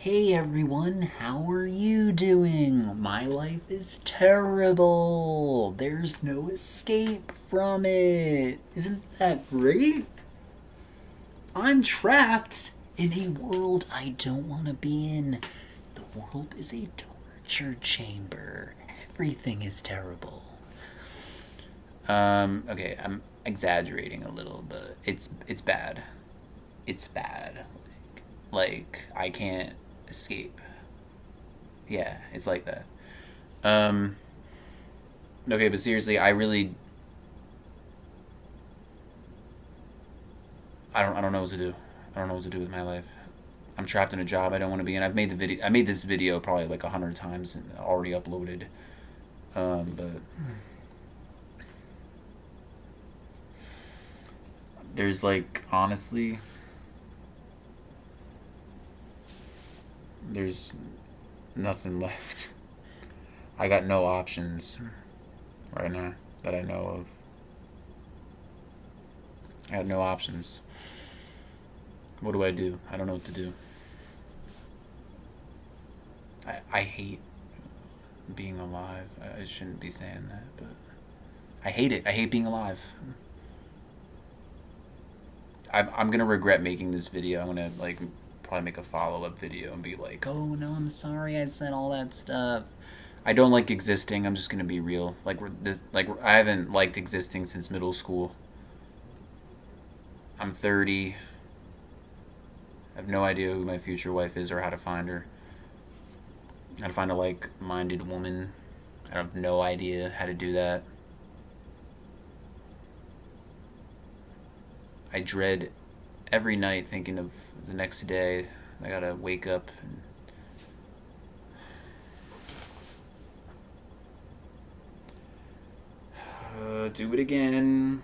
Hey everyone, how are you doing? My life is terrible. There's no escape from it. Isn't that great? I'm trapped in a world I don't want to be in. The world is a torture chamber. Everything is terrible. Okay, I'm exaggerating a little, but it's bad. It's bad. Like I can't escape. Yeah, it's like that. Um, okay, but seriously, I don't know what to do. I don't know what to do with my life. I'm trapped in a job I don't want to be in. I made this video probably like 100 times and already uploaded. But there's like honestly, there's nothing left. I got no options right now that I know of. I have no options. What do I do? I don't know what to do. I hate being alive. I shouldn't be saying that, but I hate it. I hate being alive. I'm gonna regret making this video. I'm gonna like probably make a follow up video and be like, oh no, I'm sorry I said all that stuff. I don't like existing. I'm just gonna be real. I haven't liked existing since middle school. I'm 30. I have no idea who my future wife is or how to find her. How to find a like-minded woman. I have no idea how to do that. I dread every night thinking of the next day. I gotta wake up and do it again.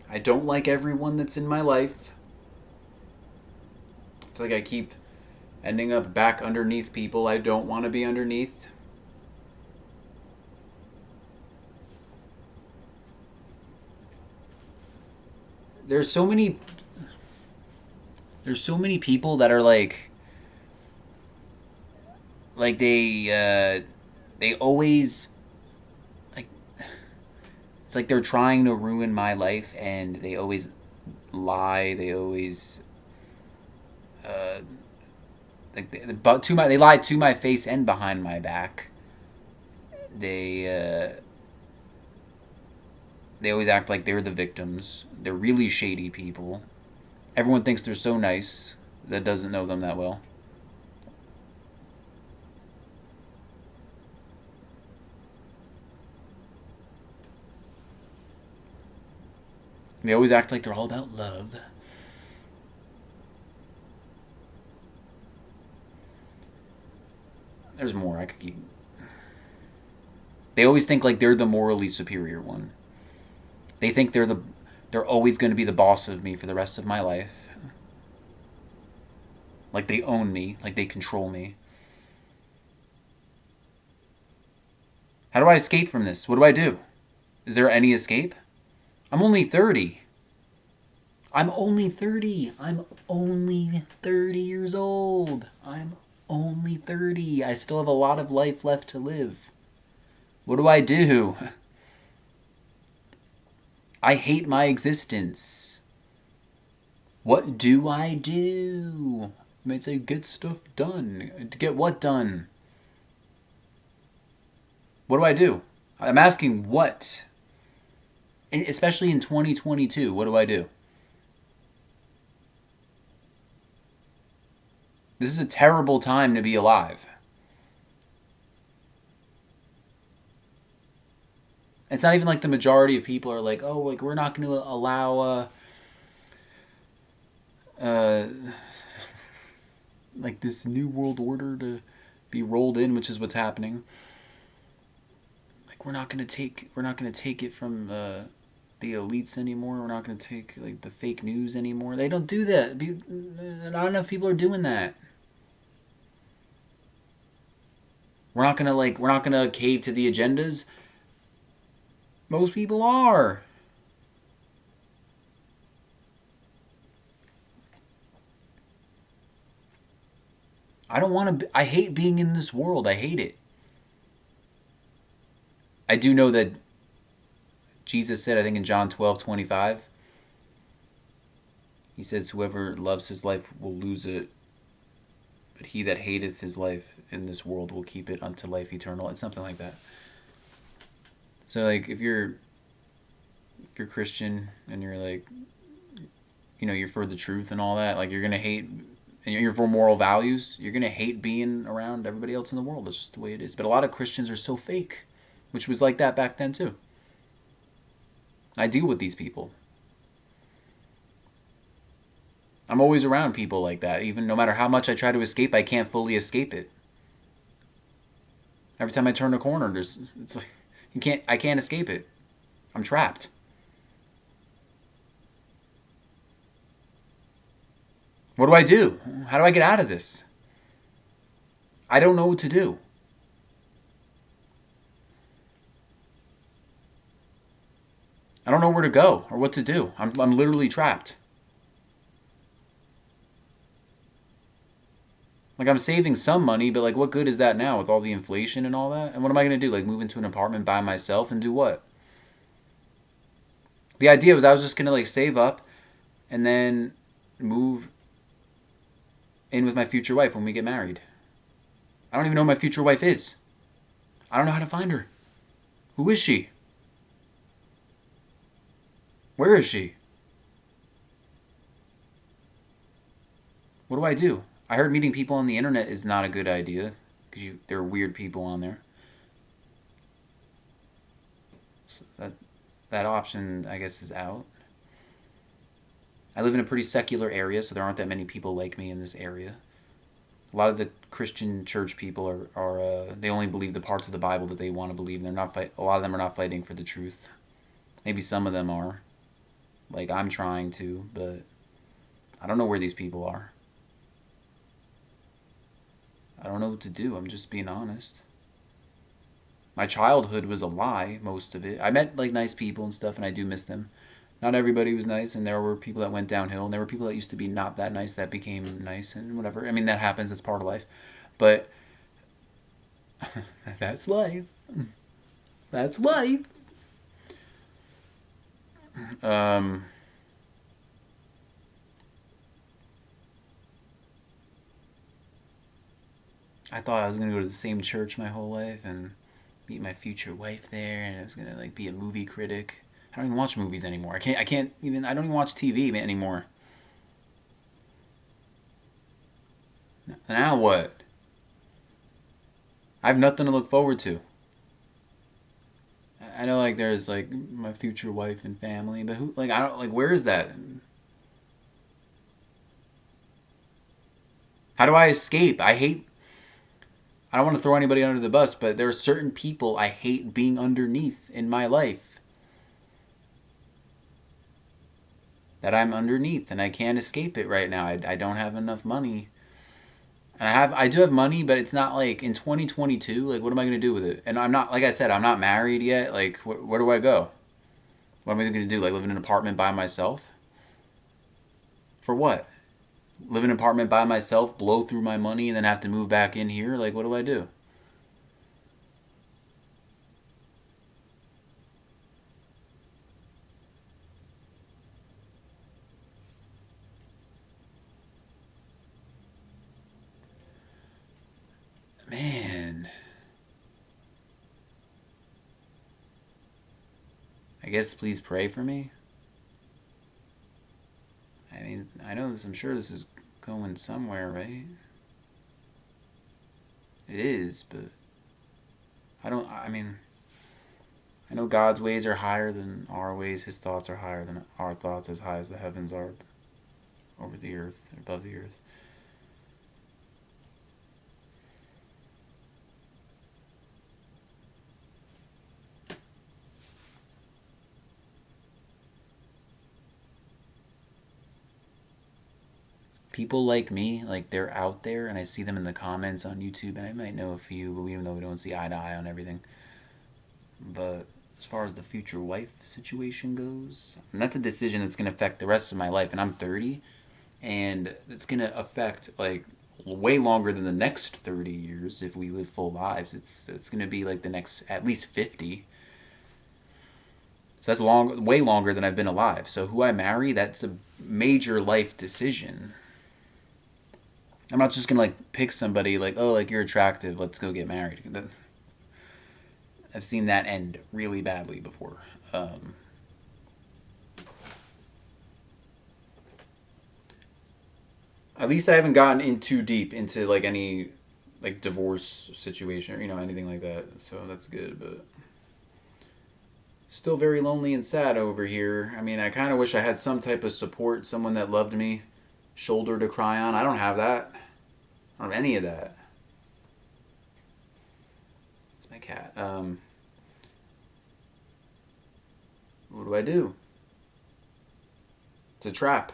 I don't like everyone that's in my life. It's like I keep ending up back underneath people I don't want to be underneath. There's so many there's so many people that are like they always like it's like they're trying to ruin my life and they always lie. They always they lie to my face and behind my back. They they always act like they're the victims. They're really shady people. Everyone thinks they're so nice that doesn't know them that well. They always act like they're all about love. There's more I could keep. They always think like they're the morally superior one. They think they're always going to be the boss of me for the rest of my life. Like they own me, like they control me. How do I escape from this? What do I do? Is there any escape? I'm only 30. I'm only 30. I'm only 30 years old. I'm only 30. I still have a lot of life left to live. What do I do? I hate my existence. What do I do? You might say, get stuff done. To get what done? What do I do? I'm asking what? And especially in 2022, what do I do? This is a terrible time to be alive. It's not even like the majority of people are like, oh, like we're not going to allow like this new world order to be rolled in, which is what's happening. Like we're not going to take it from the elites anymore. We're not going to take like the fake news anymore. They don't do that. Not enough people are doing that. We're not gonna cave to the agendas. Most people are. I don't want to. I hate being in this world. I hate it. I do know that Jesus said, I think in John 12:25, he says, whoever loves his life will lose it, but he that hateth his life in this world will keep it unto life eternal. It's something like that. So like if you're Christian and you're like, you're for the truth and all that, like you're gonna hate, and you're for moral values, you're gonna hate being around everybody else in the world. That's just the way it is. But a lot of Christians are so fake, which was like that back then too. I deal with these people. I'm always around people like that. Even no matter how much I try to escape, I can't fully escape it. Every time I turn a corner, it's like I can't escape it. I'm trapped. What do I do? How do I get out of this? I don't know what to do. I don't know where to go or what to do. I'm literally trapped. Like I'm saving some money, but like what good is that now with all the inflation and all that? And what am I going to do? Like move into an apartment by myself and do what? The idea was I was just going to like save up and then move in with my future wife when we get married. I don't even know who my future wife is. I don't know how to find her. Who is she? Where is she? What do I do? I heard meeting people on the internet is not a good idea because there are weird people on there. So that option, I guess, is out. I live in a pretty secular area, so there aren't that many people like me in this area. A lot of the Christian church people are they only believe the parts of the Bible that they want to believe. They're not a lot of them are not fighting for the truth. Maybe some of them are. Like I'm trying to, but I don't know where these people are. I don't know what to do. I'm just being honest. My childhood was a lie, most of it. I met like nice people and stuff, and I do miss them. Not everybody was nice, and there were people that went downhill, and there were people that used to be not that nice that became nice, and whatever. I mean, that happens. That's part of life. But that's life. That's life. I thought I was gonna go to the same church my whole life and meet my future wife there, and I was gonna like be a movie critic. I don't even watch movies anymore. I can't even. I don't even watch TV anymore. Now what? I have nothing to look forward to. I know like there's like my future wife and family, but who like I don't like where is that? How do I escape? I don't want to throw anybody under the bus, but there are certain people I hate being underneath in my life. That I'm underneath and I can't escape it right now. I don't have enough money. And I do have money, but it's not like in 2022, like what am I going to do with it? And I'm not, like I said, I'm not married yet. Like where do I go? What am I going to do? Like live in an apartment by myself? For what? Live in an apartment by myself, blow through my money, and then have to move back in here? Like, what do I do? Man. I guess please pray for me. I mean, I know this, I'm sure this is going somewhere, right? It is, but I mean, I know God's ways are higher than our ways. His thoughts are higher than our thoughts, as high as the heavens are over the earth, above the earth. People like me, like they're out there, and I see them in the comments on YouTube, and I might know a few, but even though we don't see eye to eye on everything. But as far as the future wife situation goes, and that's a decision that's going to affect the rest of my life, and I'm 30, and it's going to affect like way longer than the next 30 years if we live full lives. It's going to be like the next at least 50. So that's way longer than I've been alive. So who I marry, that's a major life decision. I'm not just going to like pick somebody like, oh, like you're attractive, let's go get married. I've seen that end really badly before. At least I haven't gotten in too deep into like any like divorce situation or anything like that. So that's good, but still very lonely and sad over here. I mean, I kind of wish I had some type of support, someone that loved me, shoulder to cry on. I don't have that. I don't have any of that. It's my cat. What do I do? It's a trap.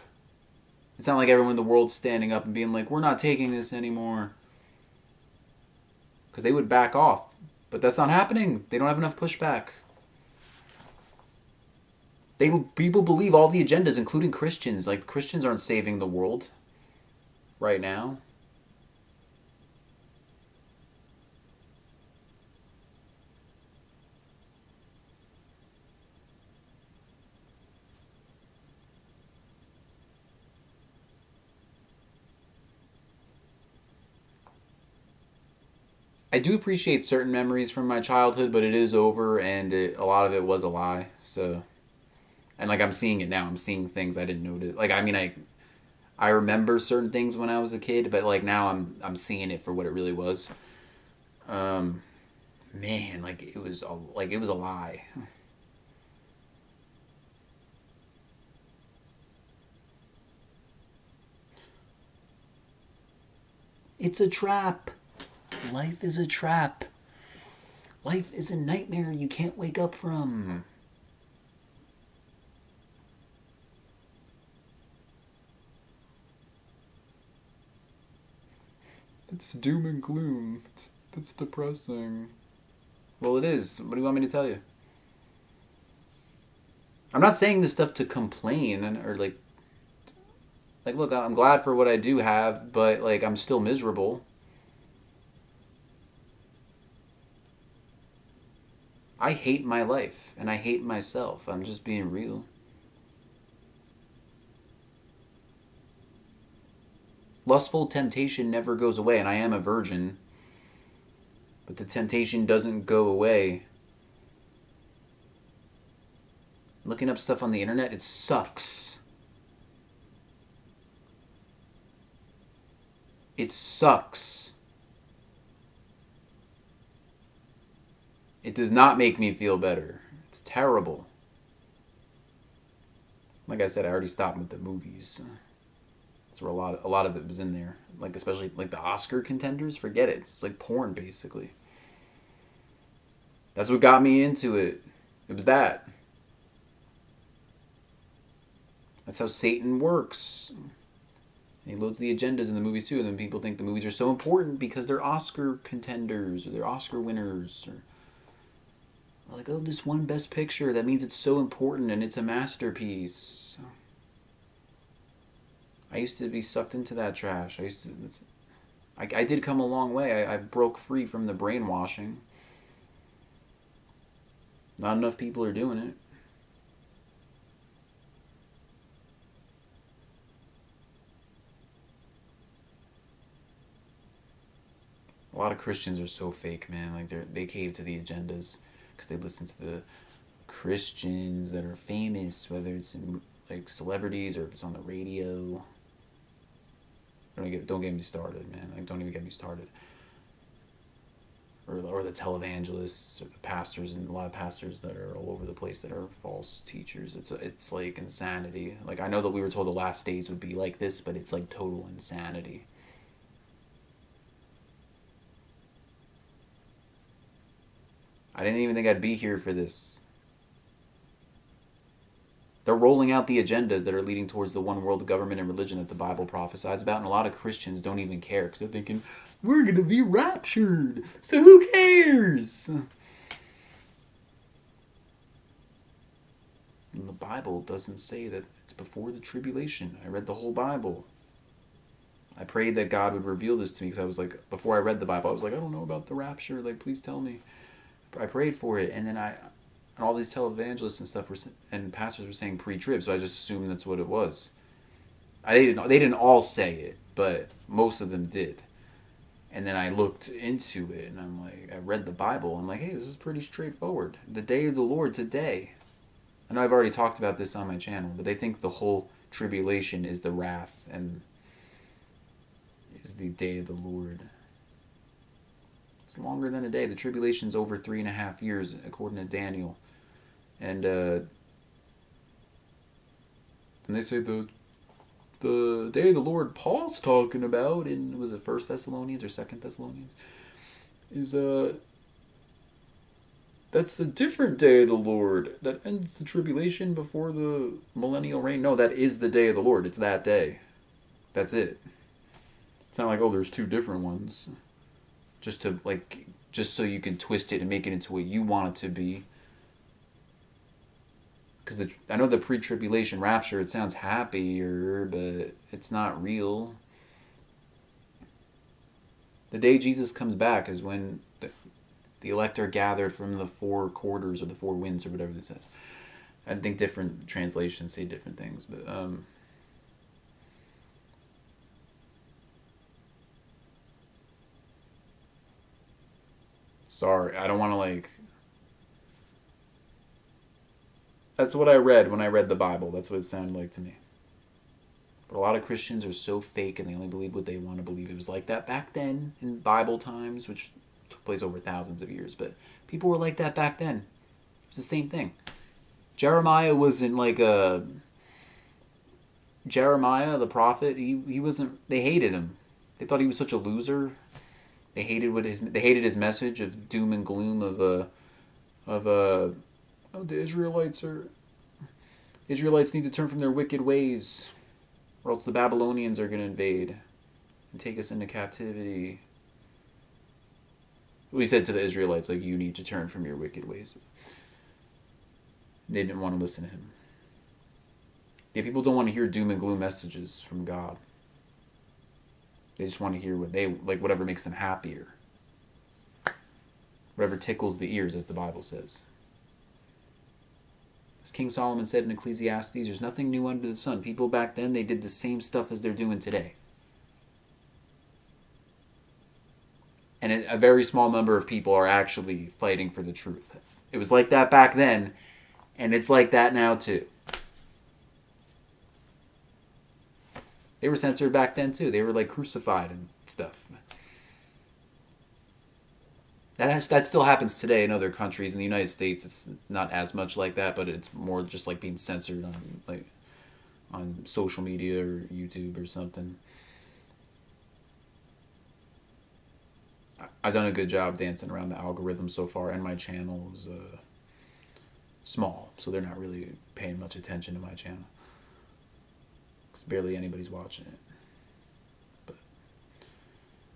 It's not like everyone in the world's standing up and being like, we're not taking this anymore. Because they would back off. But that's not happening. They don't have enough pushback. People believe all the agendas, including Christians. Like, Christians aren't saving the world right now. I do appreciate certain memories from my childhood, but it is over, and a lot of it was a lie. So, and like I'm seeing it now. I'm seeing things I didn't notice. Like I mean, I remember certain things when I was a kid, but like now I'm seeing it for what it really was. Man, like it was a lie. It's a trap. Life is a trap. Life is a nightmare you can't wake up from. It's doom and gloom. That's depressing. Well, it is. What do you want me to tell you? I'm not saying this stuff to complain or like look, I'm glad for what I do have, but like I'm still miserable. I hate my life and I hate myself. I'm just being real. Lustful temptation never goes away, and I am a virgin, but the temptation doesn't go away. Looking up stuff on the internet, it sucks. It sucks. It does not make me feel better. It's terrible. Like I said, I already stopped with the movies. That's where a lot of it was in there. Like especially like the Oscar contenders, forget it. It's like porn basically. That's what got me into it. It was that. That's how Satan works. And he loads the agendas in the movies too, and then people think the movies are so important because they're Oscar contenders or they're Oscar winners or like, oh, this one best picture, that means it's so important and it's a masterpiece. I used to be sucked into that trash. I did come a long way. I broke free from the brainwashing. Not enough people are doing it. A lot of Christians are so fake, man. Like they cave to the agendas because they listen to the Christians that are famous, whether it's in like celebrities or if it's on the radio. Don't get me started, man. Like don't even get me started. Or the televangelists or the pastors, and a lot of pastors that are all over the place that are false teachers. It's like insanity. Like I know that we were told the last days would be like this, but it's like total insanity. I didn't even think I'd be here for this. They're rolling out the agendas that are leading towards the one world government and religion that the Bible prophesies about, and a lot of Christians don't even care because they're thinking, we're going to be raptured, so who cares? And the Bible doesn't say that it's before the tribulation. I read the whole Bible. I prayed that God would reveal this to me because I was like, before I read the Bible, I was like, I don't know about the rapture. Like, please tell me. I prayed for it, and then and all these televangelists and stuff and pastors were saying pre-trib, so I just assumed that's what it was. They didn't all say it, but most of them did. And then I looked into it, and I'm like, I read the Bible. I'm like, hey, this is pretty straightforward. The day of the Lord today. I know I've already talked about this on my channel, but they think the whole tribulation is the wrath and is the day of the Lord. It's longer than a day. The tribulation's over 3.5 years, according to Daniel. And they say the day of the Lord Paul's talking about in, was it 1 Thessalonians or 2 Thessalonians, is that's a different day of the Lord that ends the tribulation before the millennial reign. No, that is the day of the Lord. It's that day. That's it. It's not like, oh, there's two different ones. Just so you can twist it and make it into what you want it to be. Because I know the pre-tribulation rapture, it sounds happier, but it's not real. The day Jesus comes back is when the elect are gathered from the four quarters or the four winds or whatever this says. I think different translations say different things, but sorry, I don't want to That's what I read when I read the Bible. That's what it sounded like to me. But a lot of Christians are so fake and they only believe what they want to believe. It was like that back then in Bible times, which took place over thousands of years. But people were like that back then. It was the same thing. Jeremiah wasn't like a... Jeremiah, the prophet, he wasn't... They hated him. They thought he was such a loser. They hated his message of doom and gloom oh, the Israelites need to turn from their wicked ways, or else the Babylonians are going to invade and take us into captivity. We said to the Israelites, like, you need to turn from your wicked ways. They didn't want to listen to him. Yeah, people don't want to hear doom and gloom messages from God. They just want to hear whatever makes them happier. Whatever tickles the ears, as the Bible says. As King Solomon said in Ecclesiastes, there's nothing new under the sun. People back then, they did the same stuff as they're doing today. And a very small number of people are actually fighting for the truth. It was like that back then, and it's like that now too. They were censored back then too. They were like crucified and stuff. That still happens today in other countries. In the United States, it's not as much like that, but it's more just like being censored on social media or YouTube or something. I've done a good job dancing around the algorithm so far, and my channel is small, so they're not really paying much attention to my channel because barely anybody's watching it.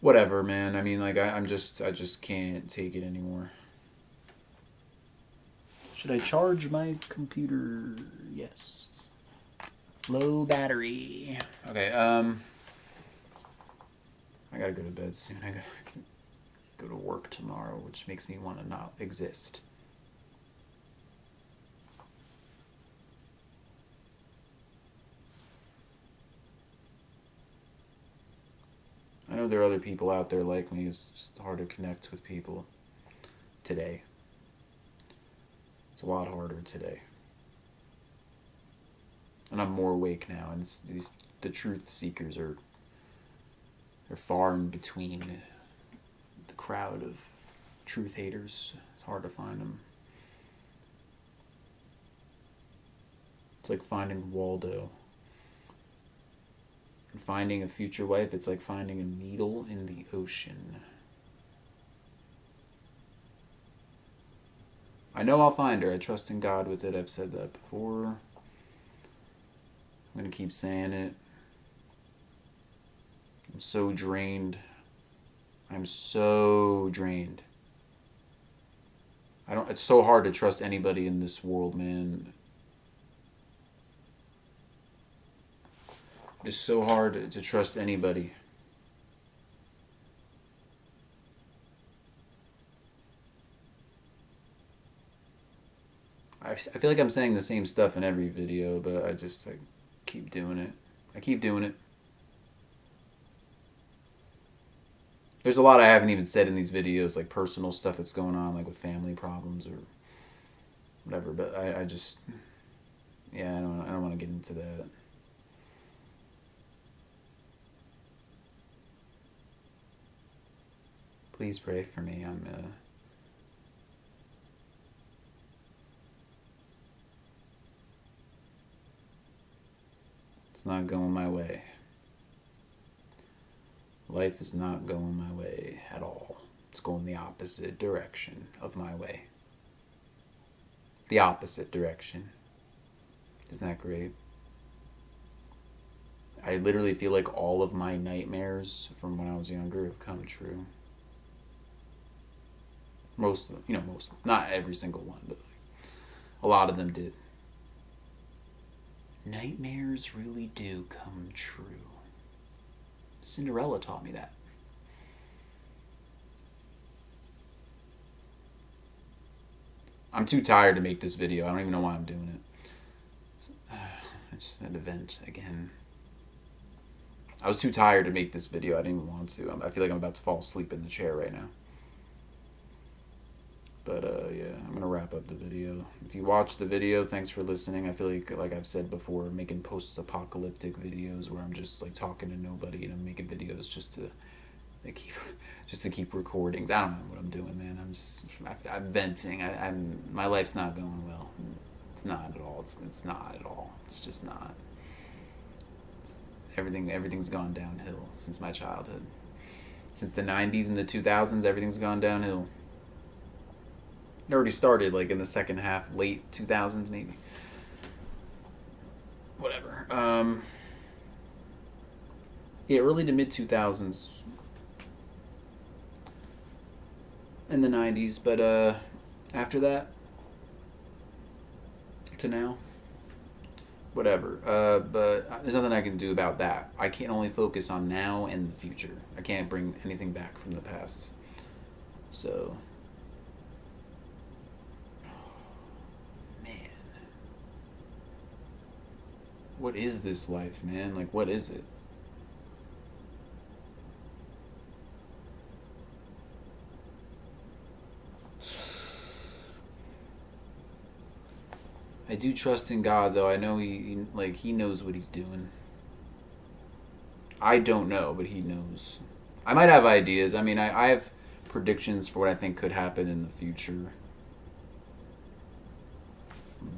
Whatever, man. I mean, I just can't take it anymore. Should I charge my computer? Yes. Low battery. Okay, I gotta go to bed soon. I gotta go to work tomorrow, which makes me want to not exist. I know there are other people out there like me. It's just hard to connect with people today. It's a lot harder today. And I'm more awake now, and the truth seekers are far in between the crowd of truth haters. It's hard to find them. It's like finding Waldo. And finding a future wife, it's like finding a needle in the ocean. I know I'll find her. I trust in God with it. I've said that before. I'm going to keep saying it. I'm so drained. I'm so drained. It's so hard to trust anybody in this world, man. It's so hard to trust anybody. I feel like I'm saying the same stuff in every video, but I keep doing it. I keep doing it. There's a lot I haven't even said in these videos, like personal stuff that's going on, like with family problems or whatever. But I just, yeah, I don't want to get into that. Please pray for me. It's not going my way. Life is not going my way at all. It's going the opposite direction of my way. The opposite direction. Isn't that great? I literally feel like all of my nightmares from when I was younger have come true. Most of them, most of them. Not every single one, but a lot of them did. Nightmares really do come true. Cinderella taught me that. I'm too tired to make this video. I don't even know why I'm doing it. It's an event again. I was too tired to make this video. I didn't even want to. I feel like I'm about to fall asleep in the chair right now. But yeah, I'm gonna wrap up the video. If you watched the video, thanks for listening. I feel like I've said before, making post-apocalyptic videos where I'm just like talking to nobody and I'm making videos just to keep recordings. I don't know what I'm doing, man. I'm venting. My life's not going well. It's not at all. It's not at all. It's just not. Everything's gone downhill since my childhood. Since the 90s and the 2000s, everything's gone downhill. It already started like in the second half, late 2000s maybe. Whatever. Yeah, early to mid 2000s. In the 90s, but after that to now, whatever. But there's nothing I can do about that. I can only focus on now and the future. I can't bring anything back from the past. So, man, what is this life, man? Like, what is it? I do trust in God, though. I know he knows what he's doing. I don't know, but he knows. I might have ideas. I mean, I have predictions for what I think could happen in the future.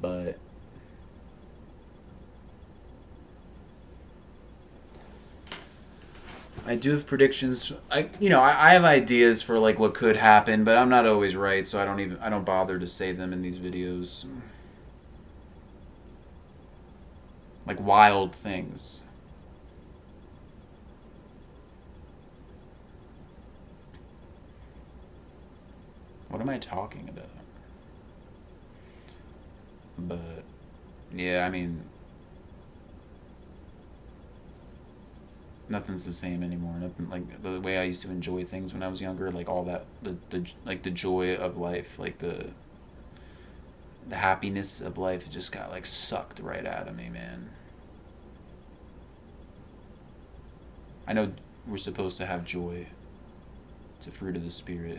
But I do have predictions. I have ideas for like what could happen, but I'm not always right, so I don't bother to say them in these videos. Like wild things. What am I talking about? But yeah, I mean, nothing's the same anymore. Nothing like the way I used to enjoy things when I was younger, like all that the joy of life, like the happiness of life just got like sucked right out of me, man. I know we're supposed to have joy. It's a fruit of the spirit,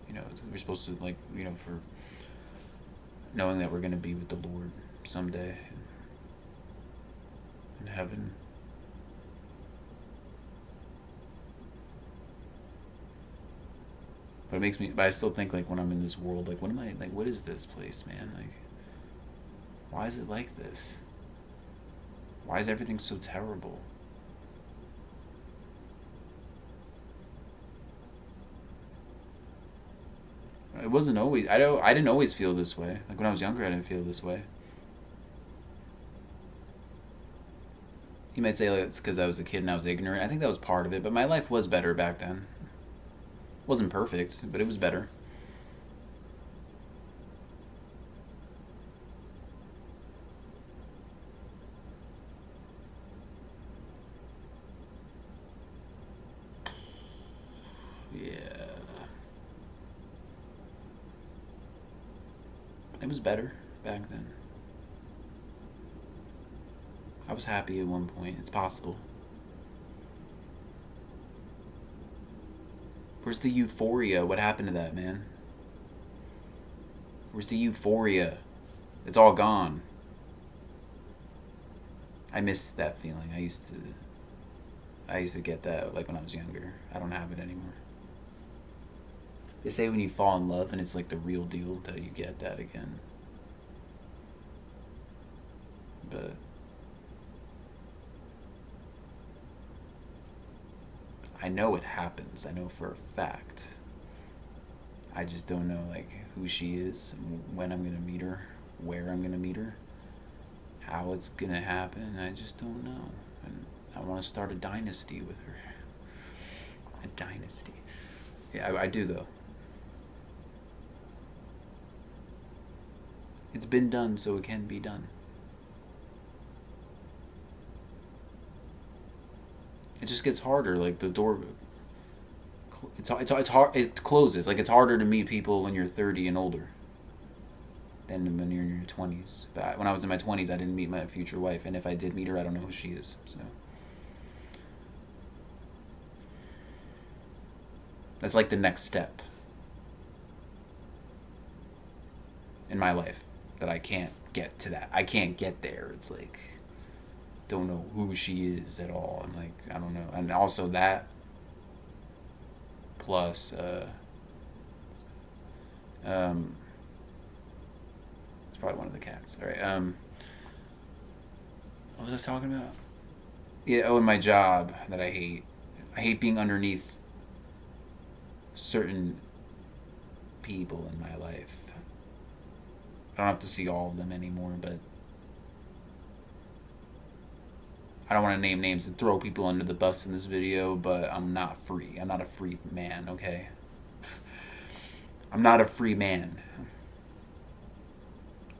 and we're supposed to for knowing that we're going to be with the Lord someday in heaven. But it makes me. But I still think like when I'm in this world, like what am I like? What is this place, man? Like, why is it like this? Why is everything so terrible? It wasn't always. I didn't always feel this way. Like when I was younger, I didn't feel this way. You might say like, it's because I was a kid and I was ignorant. I think that was part of it. But my life was better back then. It wasn't perfect, but it was better. Yeah. It was better. back then. I was happy at one point. It's possible. Where's the euphoria? What happened to that, man? Where's the euphoria? It's all gone. I miss that feeling. I used to get that like when I was younger. I don't have it anymore. They say when you fall in love and it's like the real deal that you get that again. But I know it happens. I know for a fact. I just don't know like who she is, when I'm gonna meet her, where I'm gonna meet her, how it's gonna happen. I just don't know. And I want to start a dynasty with her. A dynasty. Yeah, I do though. It's been done, so it can be done. It just gets harder. Like the door, it's hard. It closes. Like it's harder to meet people when you're 30 and older than when you're in your 20s. But when I was in my 20s, I didn't meet my future wife, and if I did meet her, I don't know who she is. So that's like the next step in my life that I can't get to that. I can't get there. It's like don't know who she is at all. I'm like I don't know, and also that plus it's probably one of the cats. All right. What was I talking about? Yeah. Oh, and my job that I hate. I hate being underneath certain people in my life. I don't have to see all of them anymore, but I don't want to name names and throw people under the bus in this video, but I'm not free. I'm not a free man, okay? I'm not a free man.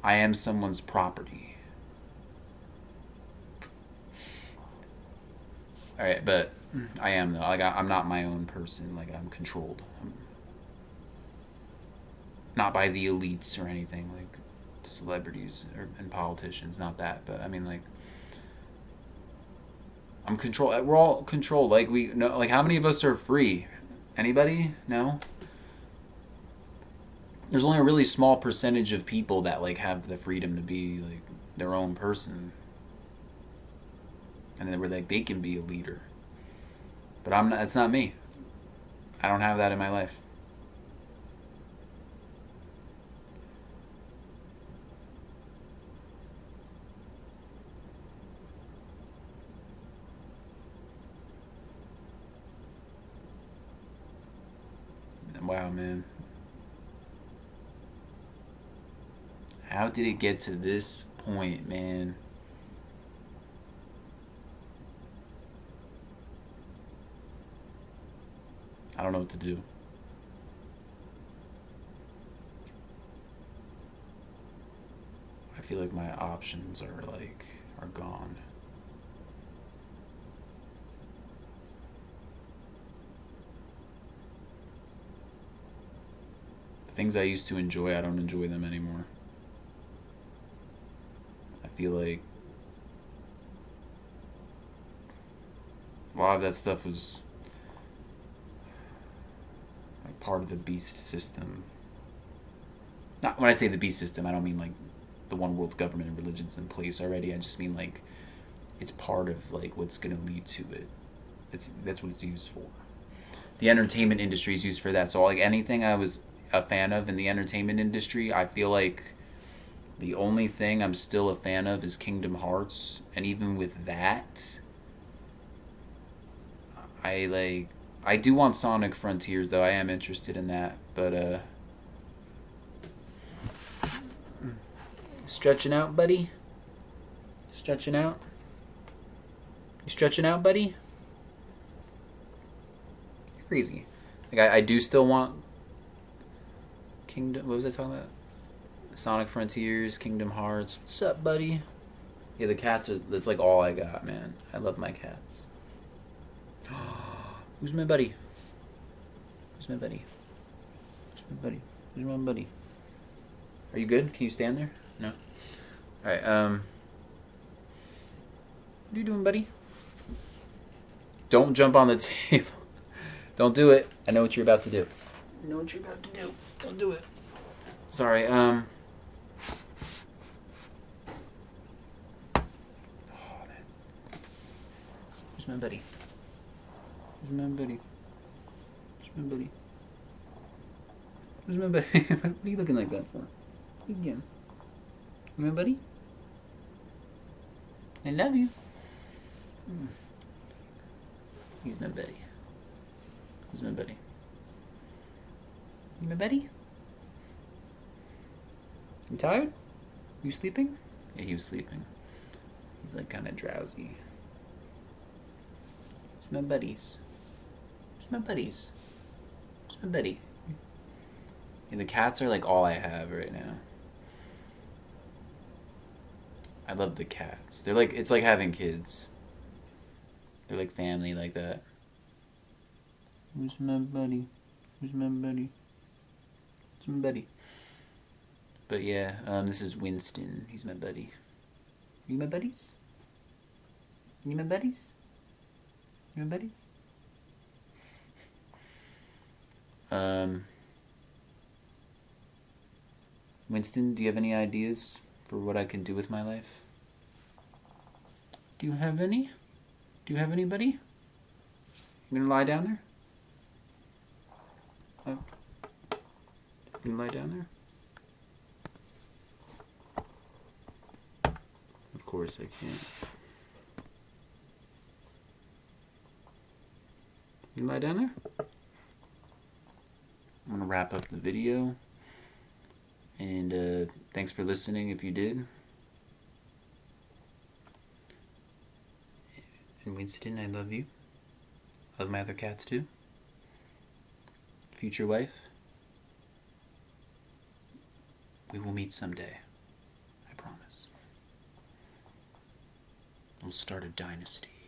I am someone's property. Alright, but I am though. Like I'm not my own person. Like I'm controlled. Not by the elites or anything, like celebrities and politicians. Not that, but I mean like I'm controlled. We're all controlled. Like we know. Like how many of us are free? Anybody? No. There's only a really small percentage of people that like have the freedom to be like their own person, and then where like they can be a leader. But I'm not. It's not me. I don't have that in my life. Wow, man. How did it get to this point, man? I don't know what to do. I feel like my options are gone. The things I used to enjoy, I don't enjoy them anymore. I feel like a lot of that stuff was like part of the beast system. Not when I say the beast system, I don't mean like the one world government and religions in place already. I just mean like it's part of like what's going to lead to it. That's what it's used for. The entertainment industry is used for that. So like anything I was a fan of in the entertainment industry, I feel like the only thing I'm still a fan of is Kingdom Hearts, and even with that, I do want Sonic Frontiers though. I am interested in that, but stretching out, buddy. Stretching out. You stretching out, buddy? You're crazy. Like I do still want Kingdom. What was I talking about? Sonic Frontiers, Kingdom Hearts. What's up, buddy? Yeah, the cats are. That's like all I got, man. I love my cats. Who's my buddy? Who's my buddy? Who's my buddy? Who's my buddy? Are you good? Can you stand there? No? Alright, what are you doing, buddy? Don't jump on the table. Don't do it. I know what you're about to do. I know what you're about to do. Don't do it. Sorry, Oh, man. Where's my buddy? Where's my buddy? Where's my buddy? Where's my buddy? What are you looking like that for? What are you doing? My buddy? I love you. He's my buddy. Who's my buddy? You my buddy? You tired? You sleeping? Yeah, he was sleeping. He's like kind of drowsy. Who's my buddies? Who's my buddies? Who's my buddy? Yeah, the cats are like all I have right now. I love the cats. They're like, it's like having kids. They're like family like that. Who's my buddy? Who's my buddy? Who's my buddy? But yeah, this is Winston. He's my buddy. You my buddies? You my buddies? You my buddies? Winston, do you have any ideas for what I can do with my life? Do you have any? Do you have anybody? You gonna lie down there? Oh. You gonna lie down there? Of course I can't. You lie down there? I'm gonna wrap up the video. And thanks for listening if you did. And Winston, I love you. Love my other cats too. Future wife. We will meet someday. I promise. We'll start a dynasty.